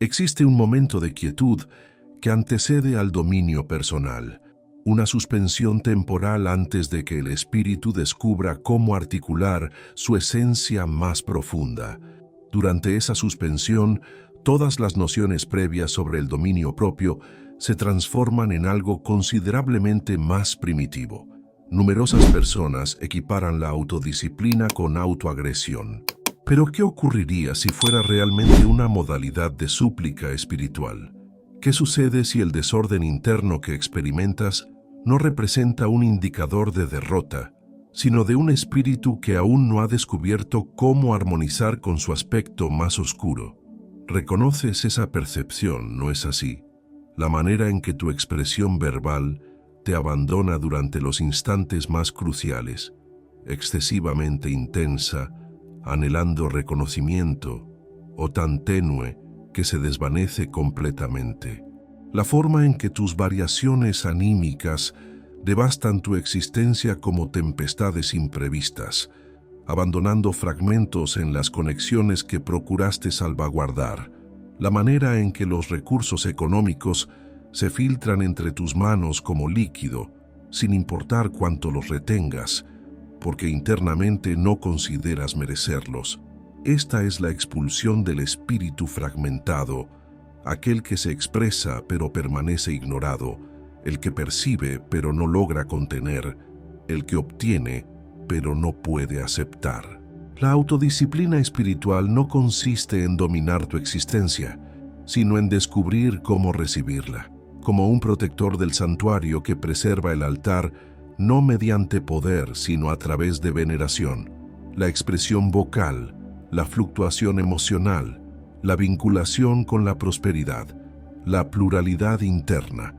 Existe un momento de quietud que antecede al dominio personal, una suspensión temporal antes de que el espíritu descubra cómo articular su esencia más profunda. Durante esa suspensión, todas las nociones previas sobre el dominio propio se transforman en algo considerablemente más primitivo. Numerosas personas equiparan la autodisciplina con autoagresión. Pero ¿qué ocurriría si fuera realmente una modalidad de súplica espiritual? ¿Qué sucede si el desorden interno que experimentas no representa un indicador de derrota, sino de un espíritu que aún no ha descubierto cómo armonizar con su aspecto más oscuro? Reconoces esa percepción, ¿no es así? La manera en que tu expresión verbal te abandona durante los instantes más cruciales, excesivamente intensa, anhelando reconocimiento, o tan tenue que se desvanece completamente. La forma en que tus variaciones anímicas devastan tu existencia como tempestades imprevistas, abandonando fragmentos en las conexiones que procuraste salvaguardar. La manera en que los recursos económicos se filtran entre tus manos como líquido, sin importar cuánto los retengas, porque internamente no consideras merecerlos. Esta es la expulsión del espíritu fragmentado, aquel que se expresa pero permanece ignorado, el que percibe pero no logra contener, el que obtiene pero no puede aceptar. La autodisciplina espiritual no consiste en dominar tu existencia, sino en descubrir cómo recibirla, como un protector del santuario que preserva el altar no mediante poder, sino a través de veneración. La expresión vocal, la fluctuación emocional, la vinculación con la prosperidad, la pluralidad interna.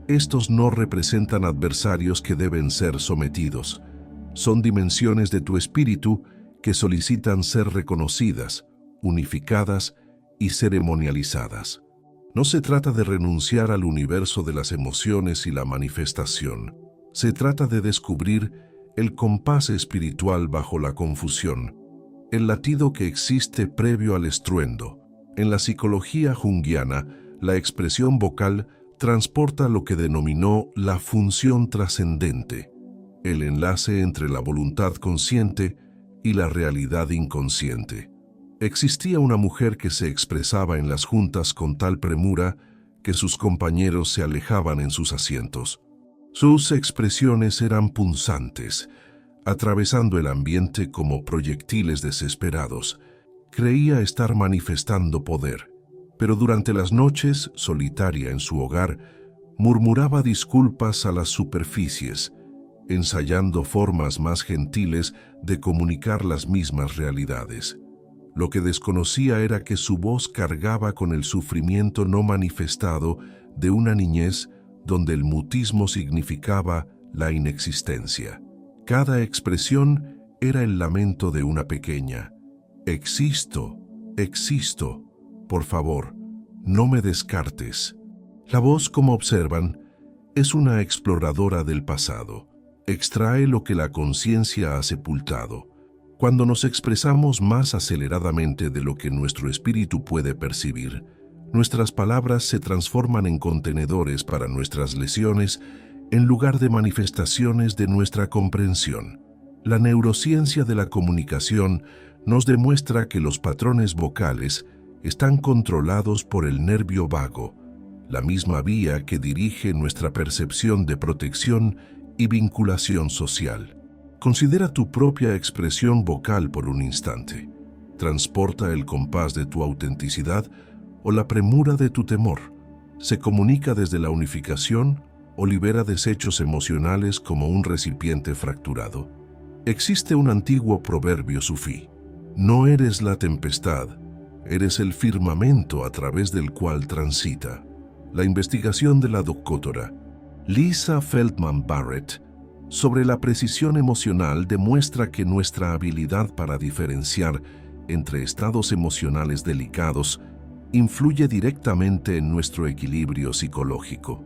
Estos no representan adversarios que deben ser sometidos. Son dimensiones de tu espíritu que solicitan ser reconocidas, unificadas y ceremonializadas. No se trata de renunciar al universo de las emociones y la manifestación. Se trata de descubrir el compás espiritual bajo la confusión, el latido que existe previo al estruendo. En la psicología junguiana, la expresión vocal transporta lo que denominó la función trascendente, el enlace entre la voluntad consciente y la realidad inconsciente. Existía una mujer que se expresaba en las juntas con tal premura que sus compañeros se alejaban en sus asientos. Sus expresiones eran punzantes, atravesando el ambiente como proyectiles desesperados. Creía estar manifestando poder, pero durante las noches, solitaria en su hogar, murmuraba disculpas a las superficies, ensayando formas más gentiles de comunicar las mismas realidades. Lo que desconocía era que su voz cargaba con el sufrimiento no manifestado de una niñez donde el mutismo significaba la inexistencia. Cada expresión era el lamento de una pequeña. Existo, existo, por favor, no me descartes. La voz, como observan, es una exploradora del pasado. Extrae lo que la conciencia ha sepultado. Cuando nos expresamos más aceleradamente de lo que nuestro espíritu puede percibir, nuestras palabras se transforman en contenedores para nuestras lesiones en lugar de manifestaciones de nuestra comprensión. La neurociencia de la comunicación nos demuestra que los patrones vocales están controlados por el nervio vago, la misma vía que dirige nuestra percepción de protección y vinculación social. Considera tu propia expresión vocal por un instante. ¿Transporta el compás de tu autenticidad o la premura de tu temor? ¿Se comunica desde la unificación o libera desechos emocionales como un recipiente fracturado? Existe un antiguo proverbio sufí: no eres la tempestad, eres el firmamento a través del cual transita. La investigación de la doctora Lisa Feldman Barrett sobre la precisión emocional demuestra que nuestra habilidad para diferenciar entre estados emocionales delicados influye directamente en nuestro equilibrio psicológico.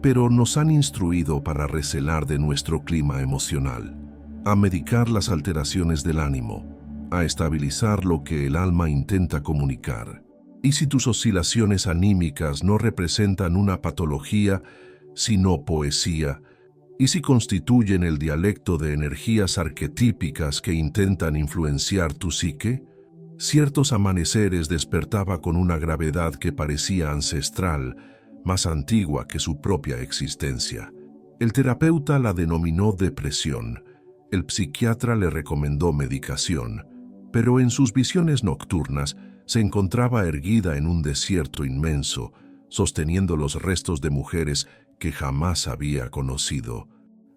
Pero nos han instruido para recelar de nuestro clima emocional, a medicar las alteraciones del ánimo, a estabilizar lo que el alma intenta comunicar. ¿Y si tus oscilaciones anímicas no representan una patología, sino poesía? ¿Y si constituyen el dialecto de energías arquetípicas que intentan influenciar tu psique? Ciertos amaneceres despertaba con una gravedad que parecía ancestral, más antigua que su propia existencia. El terapeuta la denominó depresión, el psiquiatra le recomendó medicación, pero en sus visiones nocturnas se encontraba erguida en un desierto inmenso, sosteniendo los restos de mujeres que jamás había conocido.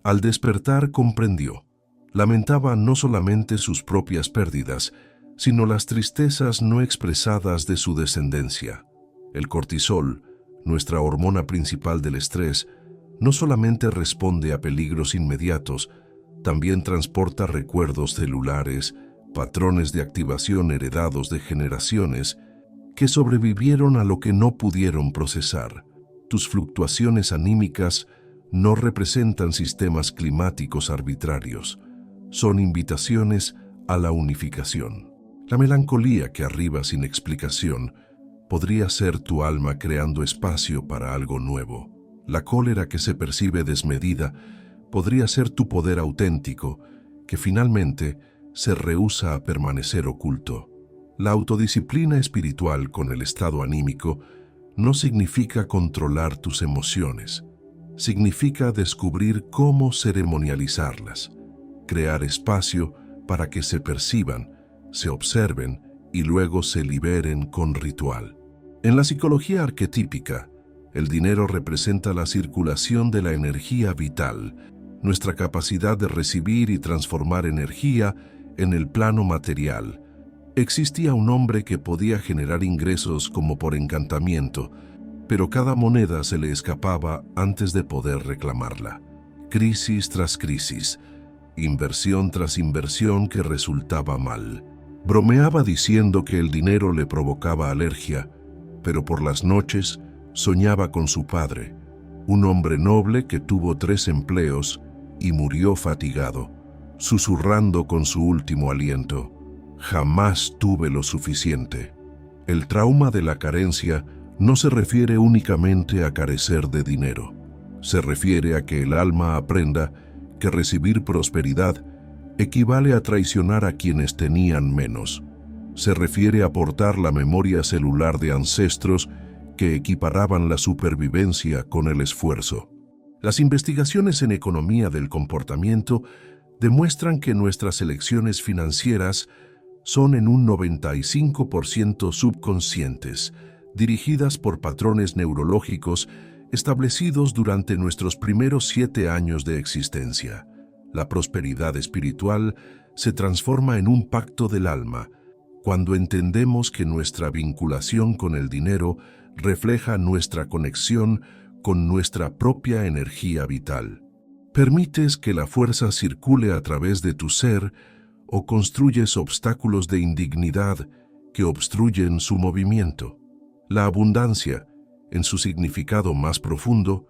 Al despertar comprendió. Lamentaba no solamente sus propias pérdidas, sino las tristezas no expresadas de su descendencia. El cortisol, nuestra hormona principal del estrés, no solamente responde a peligros inmediatos, también transporta recuerdos celulares, patrones de activación heredados de generaciones que sobrevivieron a lo que no pudieron procesar. Tus fluctuaciones anímicas no representan sistemas climáticos arbitrarios, son invitaciones a la unificación. La melancolía que arriba sin explicación podría ser tu alma creando espacio para algo nuevo. La cólera que se percibe desmedida podría ser tu poder auténtico, que finalmente se rehúsa a permanecer oculto. La autodisciplina espiritual con el estado anímico no significa controlar tus emociones, significa descubrir cómo ceremonializarlas, crear espacio para que se perciban, se observen y luego se liberen con ritual. En la psicología arquetípica, el dinero representa la circulación de la energía vital, nuestra capacidad de recibir y transformar energía en el plano material. Existía un hombre que podía generar ingresos como por encantamiento, pero cada moneda se le escapaba antes de poder reclamarla. Crisis tras crisis, inversión tras inversión que resultaba mal. Bromeaba diciendo que el dinero le provocaba alergia, pero por las noches soñaba con su padre, un hombre noble que tuvo 3 empleos y murió fatigado, susurrando con su último aliento: «Jamás tuve lo suficiente». El trauma de la carencia no se refiere únicamente a carecer de dinero. Se refiere a que el alma aprenda que recibir prosperidad equivale a traicionar a quienes tenían menos. Se refiere a portar la memoria celular de ancestros que equiparaban la supervivencia con el esfuerzo. Las investigaciones en economía del comportamiento demuestran que nuestras elecciones financieras son en un 95% subconscientes, dirigidas por patrones neurológicos establecidos durante nuestros primeros 7 años de existencia. La prosperidad espiritual se transforma en un pacto del alma cuando entendemos que nuestra vinculación con el dinero refleja nuestra conexión con nuestra propia energía vital. ¿Permites que la fuerza circule a través de tu ser o construyes obstáculos de indignidad que obstruyen su movimiento? La abundancia, en su significado más profundo,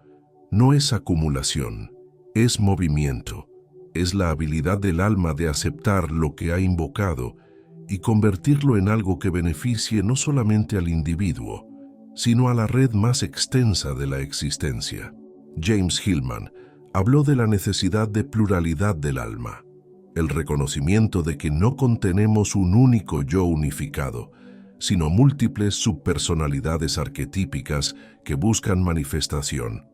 no es acumulación, es movimiento. Es la habilidad del alma de aceptar lo que ha invocado y convertirlo en algo que beneficie no solamente al individuo, sino a la red más extensa de la existencia. James Hillman habló de la necesidad de pluralidad del alma, el reconocimiento de que no contenemos un único yo unificado, sino múltiples subpersonalidades arquetípicas que buscan manifestación.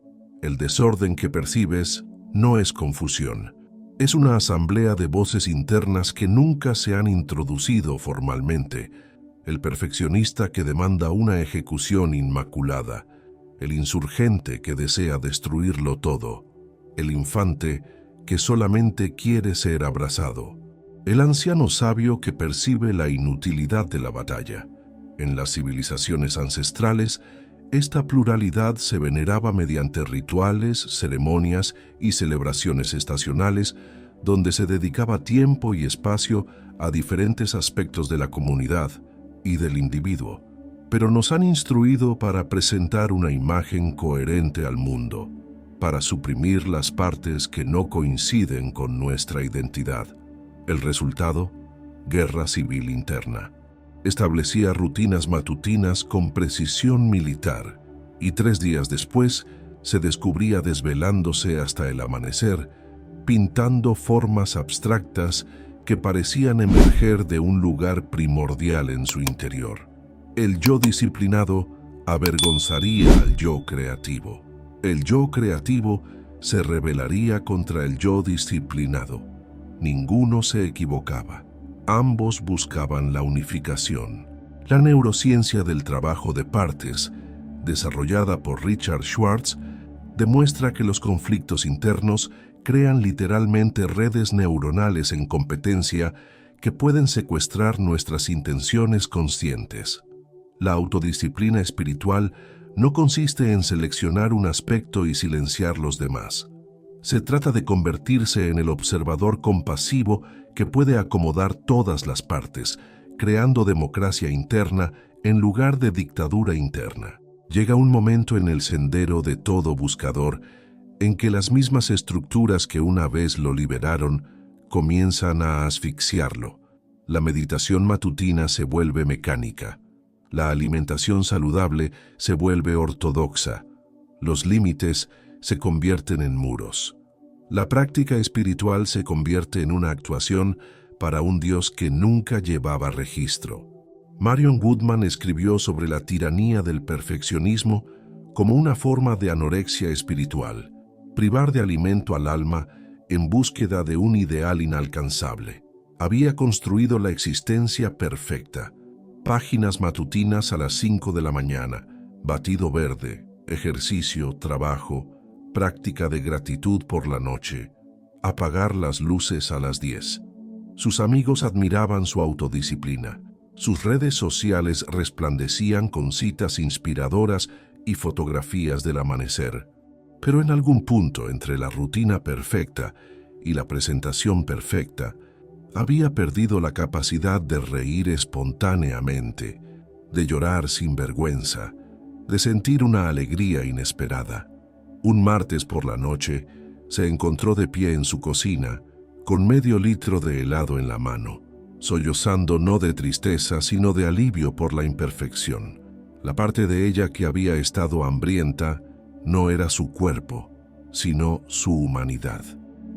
El desorden que percibes no es confusión. Es una asamblea de voces internas que nunca se han introducido formalmente. El perfeccionista que demanda una ejecución inmaculada. El insurgente que desea destruirlo todo. El infante que solamente quiere ser abrazado. El anciano sabio que percibe la inutilidad de la batalla. En las civilizaciones ancestrales, esta pluralidad se veneraba mediante rituales, ceremonias y celebraciones estacionales, donde se dedicaba tiempo y espacio a diferentes aspectos de la comunidad y del individuo, pero nos han instruido para presentar una imagen coherente al mundo, para suprimir las partes que no coinciden con nuestra identidad. El resultado: guerra civil interna. Establecía rutinas matutinas con precisión militar y 3 días después se descubría desvelándose hasta el amanecer, pintando formas abstractas que parecían emerger de un lugar primordial en su interior. El yo disciplinado avergonzaría al yo creativo. El yo creativo se rebelaría contra el yo disciplinado. Ninguno se equivocaba. Ambos buscaban la unificación. La neurociencia del trabajo de partes, desarrollada por Richard Schwartz, demuestra que los conflictos internos crean literalmente redes neuronales en competencia que pueden secuestrar nuestras intenciones conscientes. La autodisciplina espiritual no consiste en seleccionar un aspecto y silenciar los demás. Se trata de convertirse en el observador compasivo que puede acomodar todas las partes, creando democracia interna en lugar de dictadura interna. Llega un momento en el sendero de todo buscador en que las mismas estructuras que una vez lo liberaron comienzan a asfixiarlo. La meditación matutina se vuelve mecánica. La alimentación saludable se vuelve ortodoxa. Los límites se convierten en muros. La práctica espiritual se convierte en una actuación para un Dios que nunca llevaba registro. Marion Woodman escribió sobre la tiranía del perfeccionismo como una forma de anorexia espiritual, privar de alimento al alma en búsqueda de un ideal inalcanzable. Había construido la existencia perfecta. Páginas matutinas a las 5 de la mañana, batido verde, ejercicio, trabajo, práctica de gratitud por la noche, apagar las luces a las 10. Sus amigos admiraban su autodisciplina. Sus redes sociales resplandecían con citas inspiradoras y fotografías del amanecer. Pero en algún punto entre la rutina perfecta y la presentación perfecta, había perdido la capacidad de reír espontáneamente, de llorar sin vergüenza, de sentir una alegría inesperada. Un martes por la noche, se encontró de pie en su cocina, con medio litro de helado en la mano, sollozando no de tristeza, sino de alivio por la imperfección. La parte de ella que había estado hambrienta no era su cuerpo, sino su humanidad.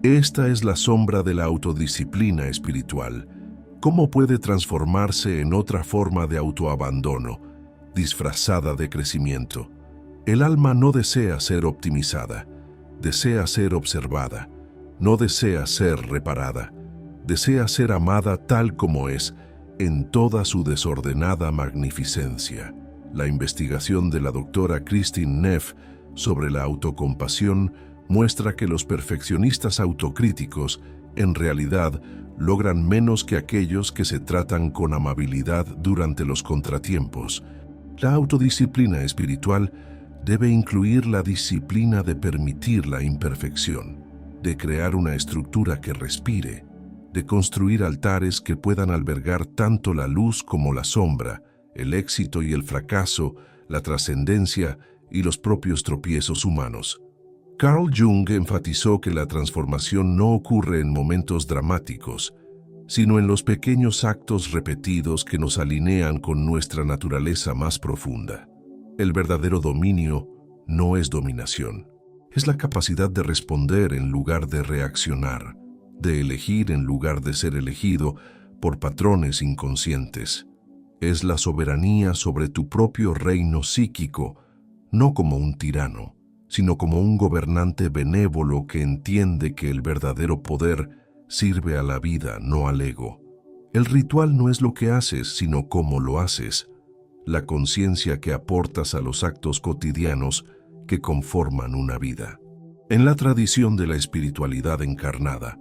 Esta es la sombra de la autodisciplina espiritual. ¿Cómo puede transformarse en otra forma de autoabandono, disfrazada de crecimiento? El alma no desea ser optimizada, desea ser observada, no desea ser reparada, desea ser amada tal como es, en toda su desordenada magnificencia. La investigación de la doctora Kristin Neff sobre la autocompasión muestra que los perfeccionistas autocríticos, en realidad, logran menos que aquellos que se tratan con amabilidad durante los contratiempos. La autodisciplina espiritual debe incluir la disciplina de permitir la imperfección, de crear una estructura que respire, de construir altares que puedan albergar tanto la luz como la sombra, el éxito y el fracaso, la trascendencia y los propios tropiezos humanos. Carl Jung enfatizó que la transformación no ocurre en momentos dramáticos, sino en los pequeños actos repetidos que nos alinean con nuestra naturaleza más profunda. El verdadero dominio no es dominación, es la capacidad de responder en lugar de reaccionar, de elegir en lugar de ser elegido por patrones inconscientes. Es la soberanía sobre tu propio reino psíquico, no como un tirano, sino como un gobernante benévolo que entiende que el verdadero poder sirve a la vida, no al ego. El ritual no es lo que haces, sino cómo lo haces, la conciencia que aportas a los actos cotidianos que conforman una vida. En la tradición de la espiritualidad encarnada,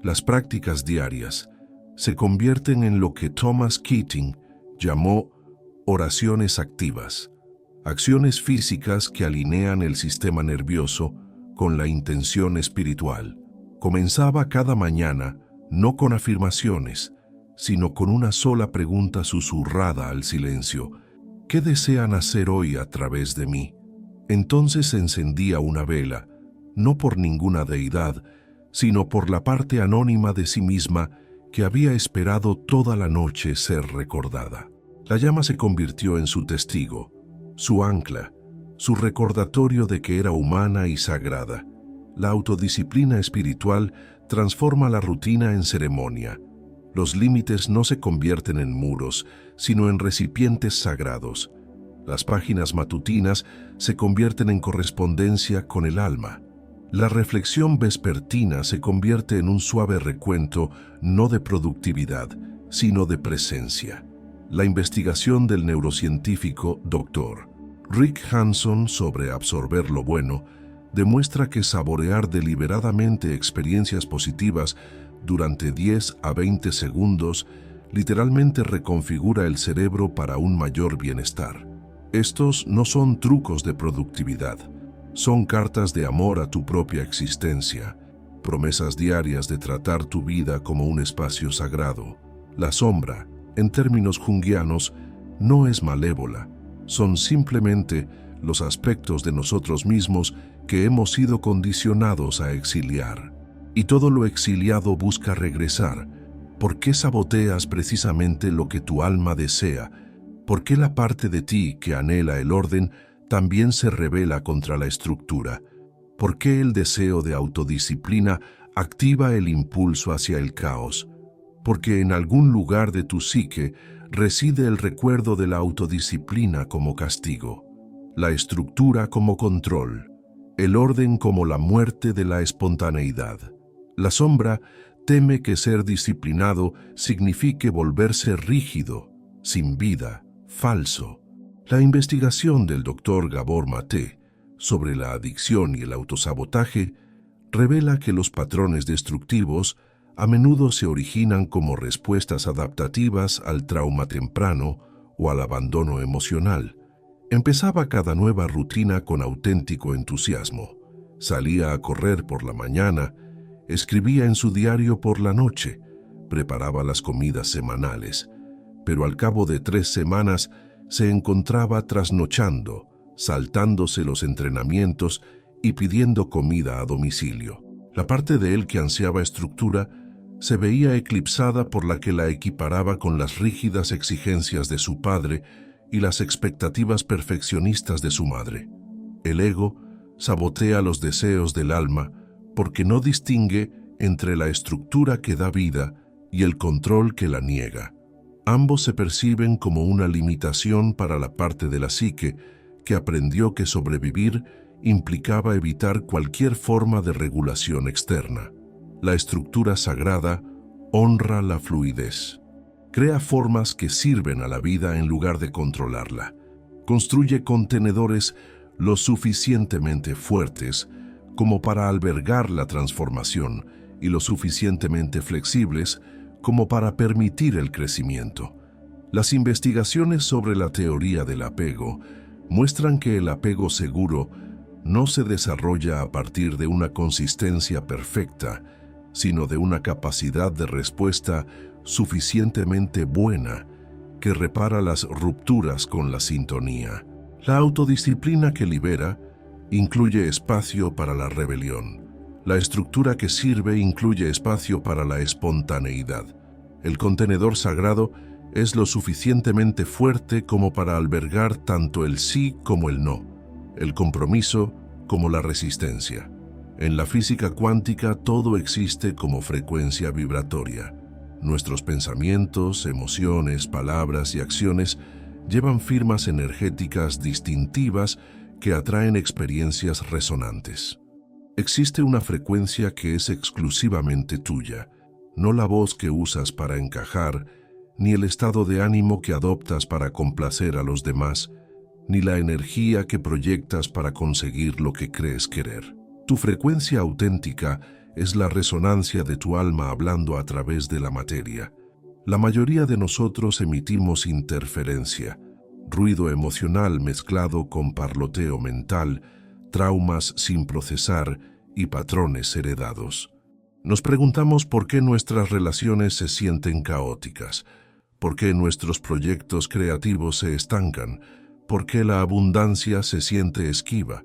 las prácticas diarias se convierten en lo que Thomas Keating llamó oraciones activas, acciones físicas que alinean el sistema nervioso con la intención espiritual. Comenzaba cada mañana no con afirmaciones, sino con una sola pregunta susurrada al silencio: ¿qué desean hacer hoy a través de mí? Entonces se encendía una vela, no por ninguna deidad, sino por la parte anónima de sí misma que había esperado toda la noche ser recordada. La llama se convirtió en su testigo, su ancla, su recordatorio de que era humana y sagrada. La autodisciplina espiritual transforma la rutina en ceremonia. Los límites no se convierten en muros, sino en recipientes sagrados. Las páginas matutinas se convierten en correspondencia con el alma. La reflexión vespertina se convierte en un suave recuento no de productividad, sino de presencia. La investigación del neurocientífico Dr. Rick Hanson sobre absorber lo bueno demuestra que saborear deliberadamente experiencias positivas durante 10 a 20 segundos literalmente reconfigura el cerebro para un mayor bienestar. Estos no son trucos de productividad, son cartas de amor a tu propia existencia, promesas diarias de tratar tu vida como un espacio sagrado. La sombra, en términos junguianos, no es malévola, son simplemente los aspectos de nosotros mismos que hemos sido condicionados a exiliar. Y todo lo exiliado busca regresar. ¿Por qué saboteas precisamente lo que tu alma desea? ¿Por qué la parte de ti que anhela el orden también se rebela contra la estructura? ¿Por qué el deseo de autodisciplina activa el impulso hacia el caos? Porque en algún lugar de tu psique reside el recuerdo de la autodisciplina como castigo, la estructura como control, el orden como la muerte de la espontaneidad. La sombra teme que ser disciplinado signifique volverse rígido, sin vida, falso. La investigación del Dr. Gabor Maté sobre la adicción y el autosabotaje revela que los patrones destructivos a menudo se originan como respuestas adaptativas al trauma temprano o al abandono emocional. Empezaba cada nueva rutina con auténtico entusiasmo. Salía a correr por la mañana, escribía en su diario por la noche, preparaba las comidas semanales, pero al cabo de 3 semanas se encontraba trasnochando, saltándose los entrenamientos y pidiendo comida a domicilio. La parte de él que ansiaba estructura se veía eclipsada por la que la equiparaba con las rígidas exigencias de su padre y las expectativas perfeccionistas de su madre. El ego sabotea los deseos del alma porque no distingue entre la estructura que da vida y el control que la niega. Ambos se perciben como una limitación para la parte de la psique que aprendió que sobrevivir implicaba evitar cualquier forma de regulación externa. La estructura sagrada honra la fluidez. Crea formas que sirven a la vida en lugar de controlarla. Construye contenedores lo suficientemente fuertes como para albergar la transformación y lo suficientemente flexibles como para permitir el crecimiento. Las investigaciones sobre la teoría del apego muestran que el apego seguro no se desarrolla a partir de una consistencia perfecta, sino de una capacidad de respuesta suficientemente buena que repara las rupturas con la sintonía. La autodisciplina que libera incluye espacio para la rebelión. La estructura que sirve incluye espacio para la espontaneidad. El contenedor sagrado es lo suficientemente fuerte como para albergar tanto el sí como el no, el compromiso como la resistencia. En la física cuántica todo existe como frecuencia vibratoria. Nuestros pensamientos, emociones, palabras y acciones llevan firmas energéticas distintivas que atraen experiencias resonantes. Existe una frecuencia que es exclusivamente tuya, no la voz que usas para encajar, ni el estado de ánimo que adoptas para complacer a los demás, ni la energía que proyectas para conseguir lo que crees querer. Tu frecuencia auténtica es la resonancia de tu alma hablando a través de la materia. La mayoría de nosotros emitimos interferencia, ruido emocional mezclado con parloteo mental, traumas sin procesar y patrones heredados. Nos preguntamos por qué nuestras relaciones se sienten caóticas, por qué nuestros proyectos creativos se estancan, por qué la abundancia se siente esquiva.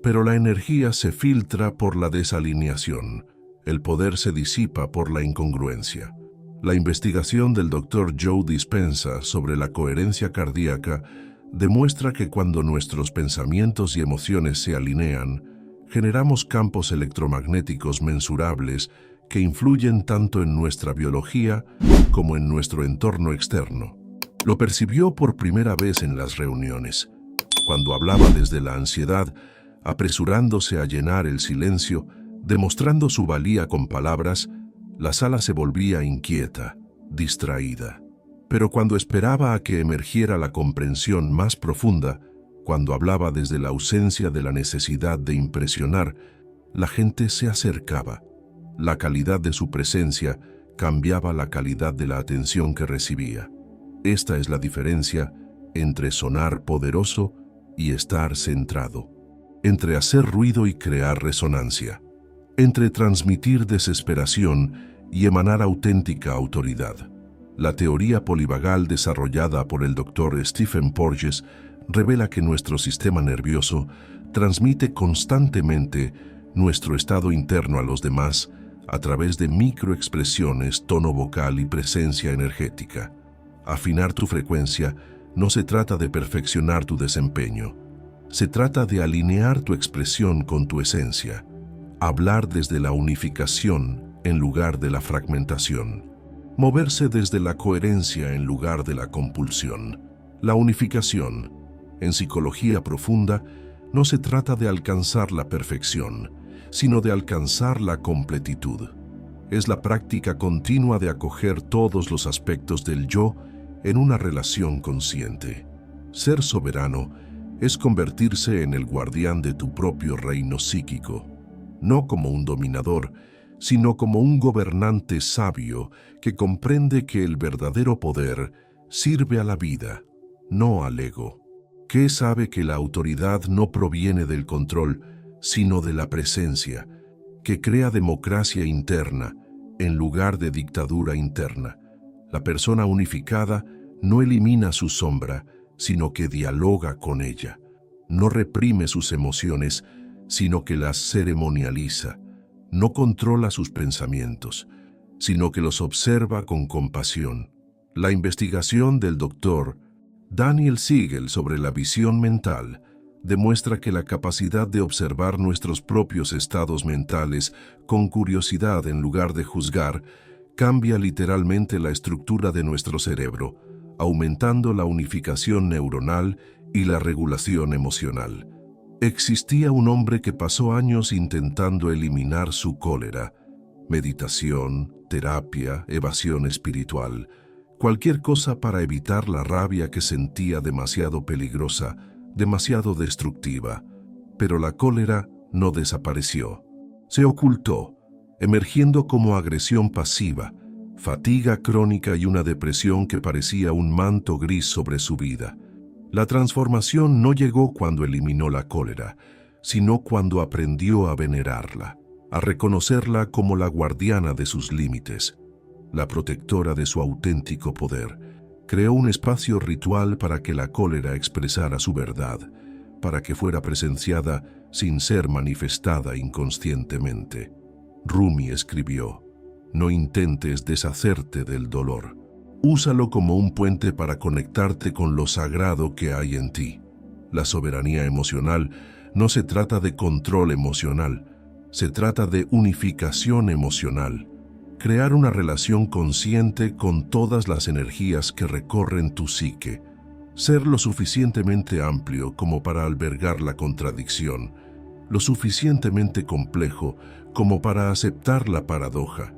Pero la energía se filtra por la desalineación, el poder se disipa por la incongruencia. La investigación del Dr. Joe Dispenza sobre la coherencia cardíaca demuestra que cuando nuestros pensamientos y emociones se alinean, generamos campos electromagnéticos mensurables que influyen tanto en nuestra biología como en nuestro entorno externo. Lo percibió por primera vez en las reuniones, cuando hablaba desde la ansiedad, apresurándose a llenar el silencio, demostrando su valía con palabras. La sala se volvía inquieta, distraída. Pero cuando esperaba a que emergiera la comprensión más profunda, cuando hablaba desde la ausencia de la necesidad de impresionar, la gente se acercaba. La calidad de su presencia cambiaba la calidad de la atención que recibía. Esta es la diferencia entre sonar poderoso y estar centrado, entre hacer ruido y crear resonancia, entre transmitir desesperación y emanar auténtica autoridad. La teoría polivagal desarrollada por el Dr. Stephen Porges revela que nuestro sistema nervioso transmite constantemente nuestro estado interno a los demás a través de microexpresiones, tono vocal y presencia energética. Afinar tu frecuencia no se trata de perfeccionar tu desempeño, se trata de alinear tu expresión con tu esencia, hablar desde la unificación en lugar de la fragmentación, moverse desde la coherencia en lugar de la compulsión. La unificación, en psicología profunda, no se trata de alcanzar la perfección, sino de alcanzar la completitud. Es la práctica continua de acoger todos los aspectos del yo en una relación consciente. Ser soberano es convertirse en el guardián de tu propio reino psíquico, no como un dominador, sino como un gobernante sabio que comprende que el verdadero poder sirve a la vida, no al ego, que sabe que la autoridad no proviene del control, sino de la presencia, que crea democracia interna en lugar de dictadura interna. La persona unificada no elimina su sombra, sino que dialoga con ella. No reprime sus emociones, sino que las ceremonializa. No controla sus pensamientos, sino que los observa con compasión. La investigación del Dr. Daniel Siegel sobre la visión mental demuestra que la capacidad de observar nuestros propios estados mentales con curiosidad en lugar de juzgar cambia literalmente la estructura de nuestro cerebro, aumentando la unificación neuronal y la regulación emocional. Existía un hombre que pasó años intentando eliminar su cólera. Meditación, terapia, evasión espiritual, cualquier cosa para evitar la rabia que sentía demasiado peligrosa, demasiado destructiva. Pero la cólera no desapareció. Se ocultó, emergiendo como agresión pasiva, fatiga crónica y una depresión que parecía un manto gris sobre su vida. La transformación no llegó cuando eliminó la cólera, sino cuando aprendió a venerarla, a reconocerla como la guardiana de sus límites, la protectora de su auténtico poder. Creó un espacio ritual para que la cólera expresara su verdad, para que fuera presenciada sin ser manifestada inconscientemente. Rumi escribió: no intentes deshacerte del dolor. Úsalo como un puente para conectarte con lo sagrado que hay en ti. La soberanía emocional no se trata de control emocional, se trata de unificación emocional. Crear una relación consciente con todas las energías que recorren tu psique. Ser lo suficientemente amplio como para albergar la contradicción, lo suficientemente complejo como para aceptar la paradoja.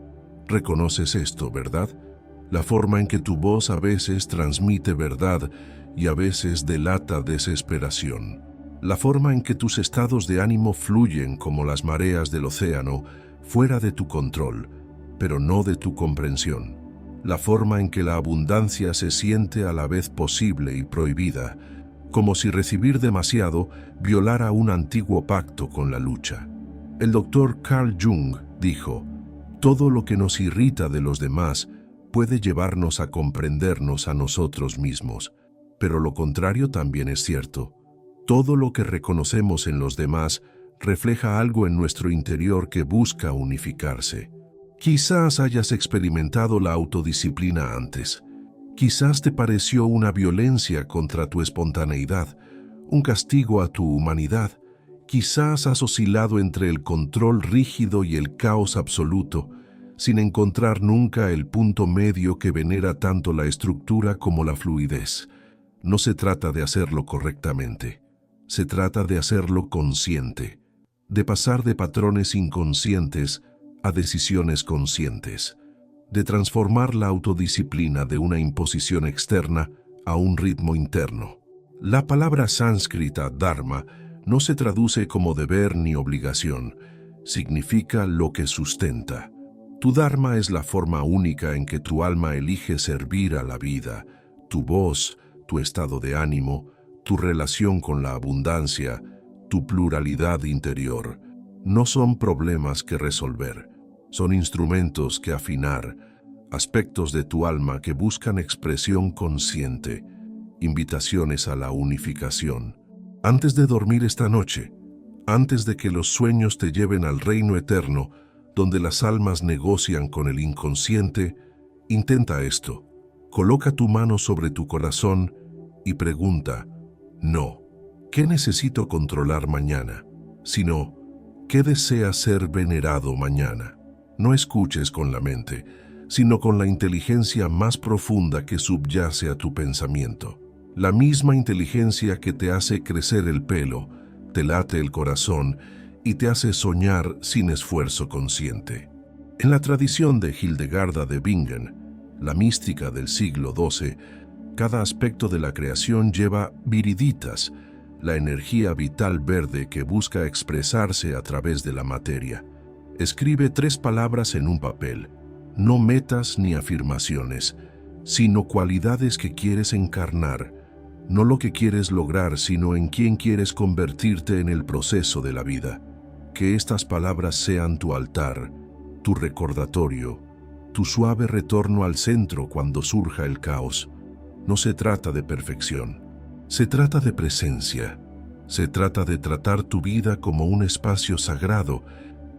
¿Reconoces esto, verdad? La forma en que tu voz a veces transmite verdad y a veces delata desesperación. La forma en que tus estados de ánimo fluyen como las mareas del océano, fuera de tu control, pero no de tu comprensión. La forma en que la abundancia se siente a la vez posible y prohibida, como si recibir demasiado violara un antiguo pacto con la lucha. El Dr. Carl Jung dijo: todo lo que nos irrita de los demás puede llevarnos a comprendernos a nosotros mismos, pero lo contrario también es cierto. Todo lo que reconocemos en los demás refleja algo en nuestro interior que busca unificarse. Quizás hayas experimentado la autodisciplina antes. Quizás te pareció una violencia contra tu espontaneidad, un castigo a tu humanidad. Quizás has oscilado entre el control rígido y el caos absoluto, sin encontrar nunca el punto medio que venera tanto la estructura como la fluidez. No se trata de hacerlo correctamente, se trata de hacerlo consciente, de pasar de patrones inconscientes a decisiones conscientes, de transformar la autodisciplina de una imposición externa a un ritmo interno. La palabra sánscrita dharma no se traduce como deber ni obligación, significa lo que sustenta. Tu dharma es la forma única en que tu alma elige servir a la vida, tu voz, tu estado de ánimo, tu relación con la abundancia, tu pluralidad interior. No son problemas que resolver, son instrumentos que afinar, aspectos de tu alma que buscan expresión consciente, invitaciones a la unificación. Antes de dormir esta noche, antes de que los sueños te lleven al reino eterno, donde las almas negocian con el inconsciente, intenta esto. Coloca tu mano sobre tu corazón y pregunta, no, ¿qué necesito controlar mañana? Sino, ¿qué desea ser venerado mañana? No escuches con la mente, sino con la inteligencia más profunda que subyace a tu pensamiento. La misma inteligencia que te hace crecer el pelo, te late el corazón y te hace soñar sin esfuerzo consciente. En la tradición de Hildegarda de Bingen, la mística del siglo XII, cada aspecto de la creación lleva viriditas, la energía vital verde que busca expresarse a través de la materia. Escribe 3 palabras en un papel, no metas ni afirmaciones, sino cualidades que quieres encarnar, no lo que quieres lograr, sino en quién quieres convertirte en el proceso de la vida. Que estas palabras sean tu altar, tu recordatorio, tu suave retorno al centro cuando surja el caos. No se trata de perfección, se trata de presencia, se trata de tratar tu vida como un espacio sagrado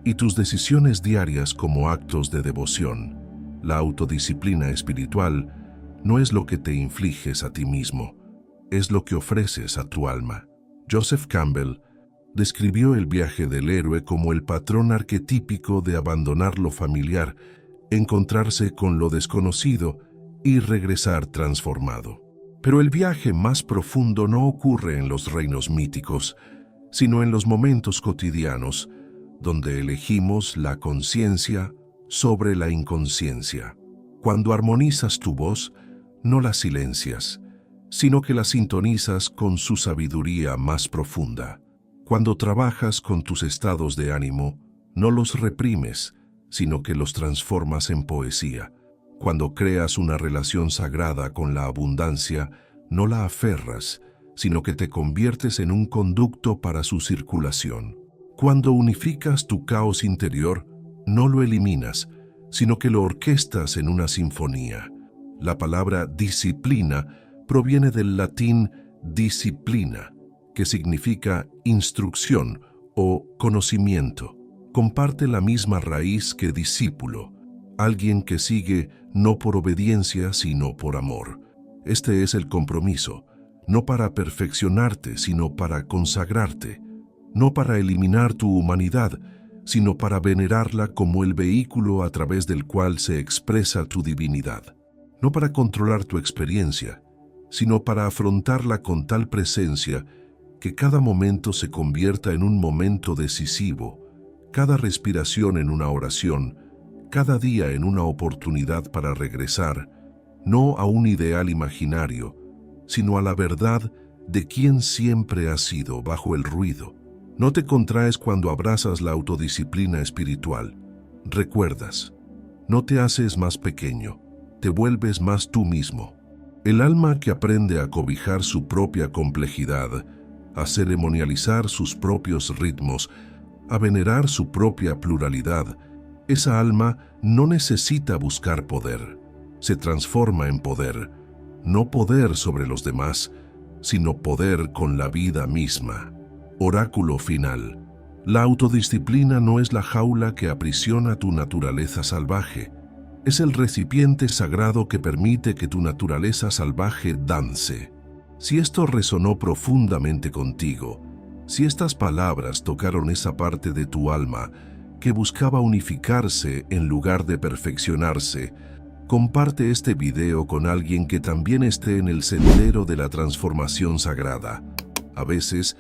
y tus decisiones diarias como actos de devoción. La autodisciplina espiritual no es lo que te infliges a ti mismo, es lo que ofreces a tu alma. Joseph Campbell describió el viaje del héroe como el patrón arquetípico de abandonar lo familiar, encontrarse con lo desconocido y regresar transformado. Pero el viaje más profundo no ocurre en los reinos míticos, sino en los momentos cotidianos, donde elegimos la conciencia sobre la inconsciencia. Cuando armonizas tu voz, no la silencias, sino que la sintonizas con su sabiduría más profunda. Cuando trabajas con tus estados de ánimo, no los reprimes, sino que los transformas en poesía. Cuando creas una relación sagrada con la abundancia, no la aferras, sino que te conviertes en un conducto para su circulación. Cuando unificas tu caos interior, no lo eliminas, sino que lo orquestas en una sinfonía. La palabra disciplina proviene del latín disciplina, que significa instrucción o conocimiento. Comparte la misma raíz que discípulo, alguien que sigue no por obediencia sino por amor. Este es el compromiso, no para perfeccionarte sino para consagrarte, no para eliminar tu humanidad, sino para venerarla como el vehículo a través del cual se expresa tu divinidad, no para controlar tu experiencia, sino para afrontarla con tal presencia que cada momento se convierta en un momento decisivo, cada respiración en una oración, cada día en una oportunidad para regresar, no a un ideal imaginario, sino a la verdad de quien siempre has sido bajo el ruido. No te contraes cuando abrazas la autodisciplina espiritual. Recuerdas, no te haces más pequeño, te vuelves más tú mismo. El alma que aprende a cobijar su propia complejidad, a ceremonializar sus propios ritmos, a venerar su propia pluralidad, esa alma no necesita buscar poder. Se transforma en poder, no poder sobre los demás, sino poder con la vida misma. Oráculo final. La autodisciplina no es la jaula que aprisiona tu naturaleza salvaje. Es el recipiente sagrado que permite que tu naturaleza salvaje dance. Si esto resonó profundamente contigo, si estas palabras tocaron esa parte de tu alma que buscaba unificarse en lugar de perfeccionarse, comparte este video con alguien que también esté en el sendero de la transformación sagrada. A veces,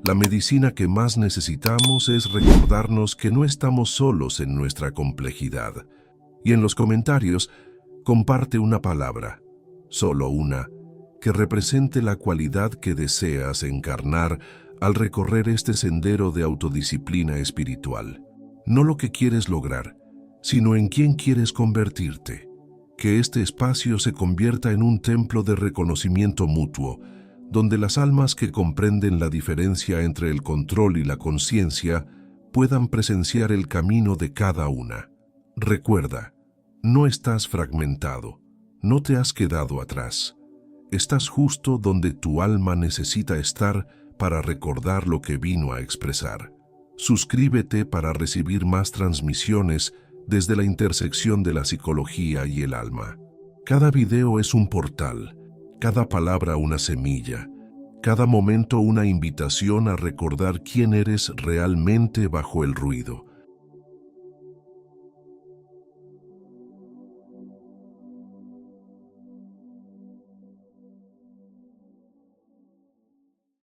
la medicina que más necesitamos es recordarnos que no estamos solos en nuestra complejidad. Y en los comentarios, comparte una palabra, solo una, que represente la cualidad que deseas encarnar al recorrer este sendero de autodisciplina espiritual. No lo que quieres lograr, sino en quién quieres convertirte. Que este espacio se convierta en un templo de reconocimiento mutuo, donde las almas que comprenden la diferencia entre el control y la conciencia puedan presenciar el camino de cada una. Recuerda, no estás fragmentado, no te has quedado atrás. Estás justo donde tu alma necesita estar para recordar lo que vino a expresar. Suscríbete para recibir más transmisiones desde la intersección de la psicología y el alma. Cada video es un portal, cada palabra una semilla, cada momento una invitación a recordar quién eres realmente bajo el ruido.